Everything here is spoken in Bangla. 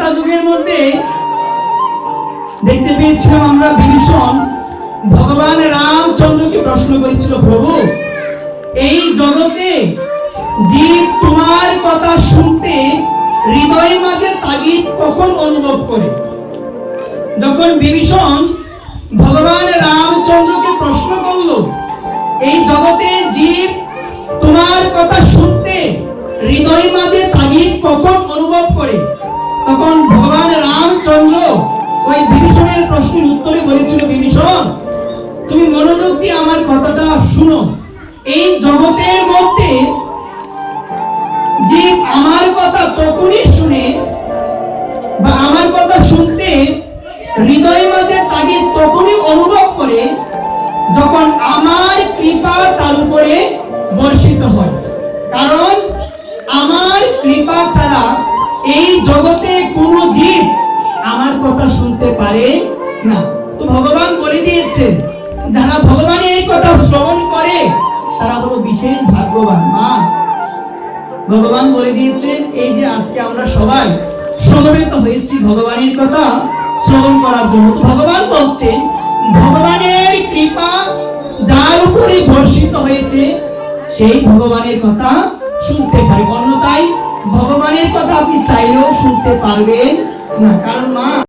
ত্রেতা যুগের মধ্যে দেখতে পেয়েছিলাম আমরা বিভীষণ ভগবান রামচন্দ্রকে প্রশ্ন করেছিল, প্রভু এই জগতে জীব তোমার কথা শুনতে হৃদয়ের মাঝে তাগিদ কখন অনুভব করে? যখন বিভীষণ ভগবান রামচন্দ্রকে প্রশ্ন করল, এই জগতে জীব তোমার কথা শুনতে হৃদয়ের মাঝে তাগিদ কখন অনুভব করে, তখন ভগবান রামচন্দ্র ওই বিভীষণের প্রশ্নের উত্তরে বলেছিল, বিভীষণ তুমি মনোযোগ দিয়ে আমার কথাটা শুনো। এই জগতের মধ্যে জীব আমার কথা তখনই শুনে বা আমার কথা শুনতে হৃদয়ের মাঝে তাগিদ তখনই অনুভব করে যখন আমার কৃপা তার উপরে বর্ষিত হয়। কারণ আমার কৃপা ছাড়া এই জগতে কোনো জীব আমার কথা শুনতে পারে না। তো ভগবান বলে দিয়েছেন, যারা ভগবানের এই কথা শ্রবণ করে তারা হলো বিশেষ ভাগ্যবান। মা ভগবান বলে দিয়েছেন, এই যে আজকে আমরা সবাই সমবেত হয়েছি ভগবানের কথা শ্রবণ করার জন্য। তো ভগবান বলছেন, ভগবানের কৃপা যার উপরে বর্ষিত হয়েছে সেই ভগবানের কথা শুনতে পারে, অন্যথায় ভগবানের কথা আপনি চাইলেও শুনতে পারবেন না। কারণ মা